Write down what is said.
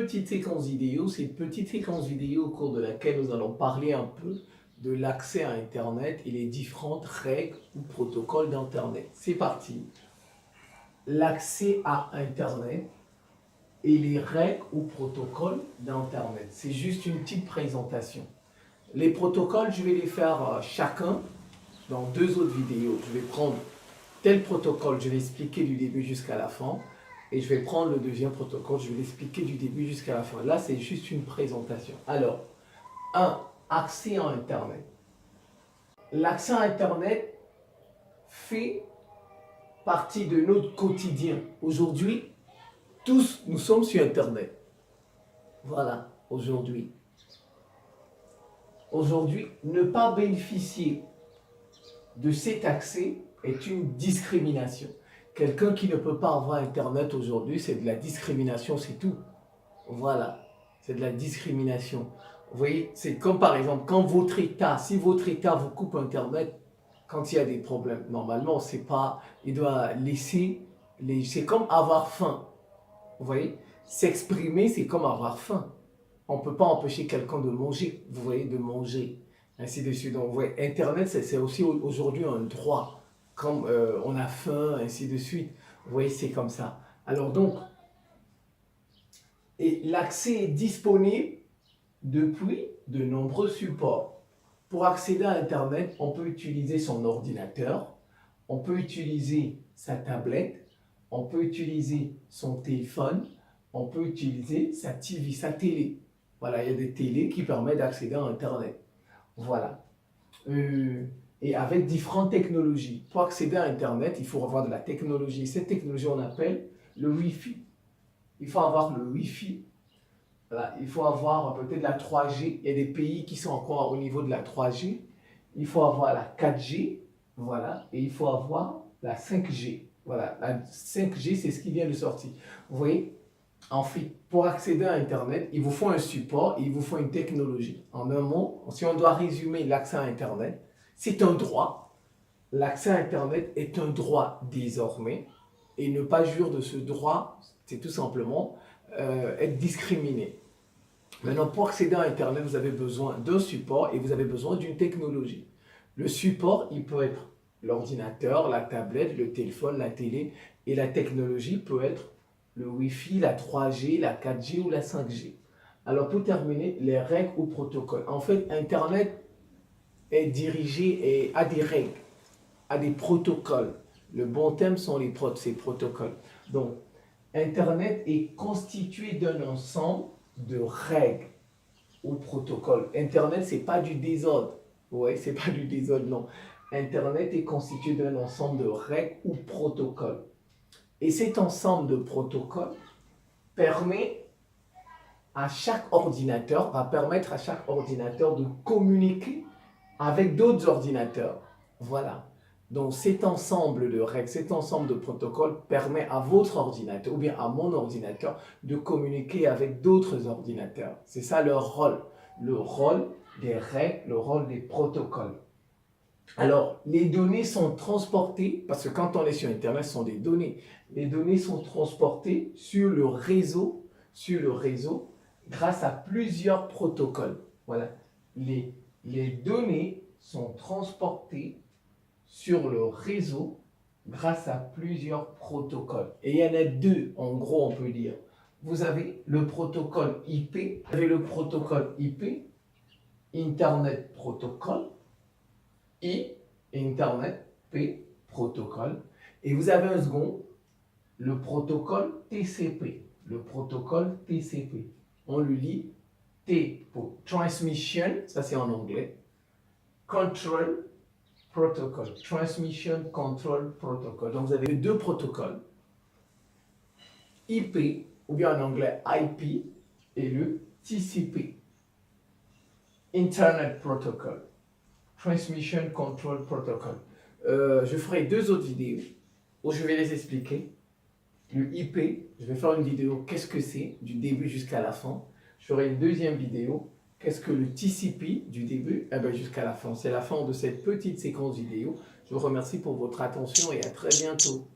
petite séquence vidéo, c'est une petite séquence vidéo au cours de laquelle nous allons parler un peu de l'accès à Internet et les différentes règles ou protocoles d'Internet. C'est parti. L'accès à Internet et les règles ou protocoles d'Internet. C'est juste une petite présentation. Les protocoles, je vais les faire chacun dans 2 autres vidéos. Je vais prendre tel protocole, je vais l'expliquer du début jusqu'à la fin. Et je vais prendre le deuxième protocole, je vais l'expliquer du début jusqu'à la fin. Là, c'est juste une présentation. Alors, 1. Accès à Internet. L'accès à Internet fait partie de notre quotidien. Aujourd'hui, tous, nous sommes sur Internet. Voilà, aujourd'hui. Aujourd'hui, ne pas bénéficier de cet accès est une discrimination. Quelqu'un qui ne peut pas avoir Internet aujourd'hui, c'est de la discrimination, c'est tout. Voilà, c'est de la discrimination. Vous voyez, c'est comme par exemple, quand votre État, si votre État vous coupe Internet, quand il y a des problèmes, normalement, c'est pas, il doit laisser, c'est comme avoir faim. Vous voyez, s'exprimer, c'est comme avoir faim. On ne peut pas empêcher quelqu'un de manger, vous voyez, de manger, ainsi de suite. Donc, vous voyez, Internet, c'est aussi aujourd'hui un droit. Comme on a faim, ainsi de suite. Vous voyez, c'est comme ça. Alors donc, et l'accès est disponible depuis de nombreux supports. Pour accéder à Internet, on peut utiliser son ordinateur, on peut utiliser sa tablette, on peut utiliser son téléphone, on peut utiliser sa TV, sa télé. Voilà, il y a des télés qui permettent d'accéder à Internet. Voilà. Et avec différentes technologies. Pour accéder à Internet, il faut avoir de la technologie. Cette technologie, on appelle le Wi-Fi. Il faut avoir le Wi-Fi. Voilà. Il faut avoir peut-être la 3G. Il y a des pays qui sont encore au niveau de la 3G. Il faut avoir la 4G. Voilà. Et il faut avoir la 5G. Voilà. La 5G, c'est ce qui vient de sortir. Vous voyez, en fait, pour accéder à Internet, il vous faut un support et il vous faut une technologie. En un mot, si on doit résumer l'accès à Internet, c'est un droit. L'accès à Internet est un droit désormais. Et ne pas jouir de ce droit, c'est tout simplement être discriminé. Maintenant, pour accéder à Internet, vous avez besoin d'un support et vous avez besoin d'une technologie. Le support, il peut être l'ordinateur, la tablette, le téléphone, la télé. Et la technologie peut être le Wi-Fi, la 3G, la 4G ou la 5G. Alors, pour terminer, les règles ou protocoles. En fait, Internet est dirigé et a des règles, a des protocoles. Le bon thème sont ces protocoles. Donc, Internet est constitué d'un ensemble de règles ou protocoles. Internet, c'est pas du désordre. Ouais, c'est pas du désordre, non. Internet est constitué d'un ensemble de règles ou protocoles. Et cet ensemble de protocoles permet à chaque ordinateur, va permettre à chaque ordinateur de communiquer avec d'autres ordinateurs. Voilà. Donc cet ensemble de règles, cet ensemble de protocoles permet à votre ordinateur ou bien à mon ordinateur de communiquer avec d'autres ordinateurs. C'est ça leur rôle. Le rôle des règles, le rôle des protocoles. Alors, les données sont transportées, parce que quand on est sur Internet, ce sont des données. Les données sont transportées sur le réseau grâce à plusieurs protocoles. Voilà. Les données sont transportées sur le réseau grâce à plusieurs protocoles. Et il y en a 2, en gros, on peut dire. Vous avez le protocole IP, vous avez le protocole IP, Internet Protocol, Internet P, protocole. Et vous avez un second, le protocole TCP. Le protocole TCP. On le lit T pour Transmission, ça c'est en anglais. Control Protocol. Transmission Control Protocol. Donc vous avez 2 protocoles. IP, ou bien en anglais IP, et le TCP. Internet Protocol. Transmission Control Protocol. Je ferai 2 autres vidéos où je vais les expliquer. Le IP, je vais faire une vidéo, qu'est-ce que c'est, du début jusqu'à la fin. Je ferai une deuxième vidéo, qu'est-ce que le TCP, du début jusqu'à la fin. C'est la fin de cette petite séquence vidéo. Je vous remercie pour votre attention et à très bientôt.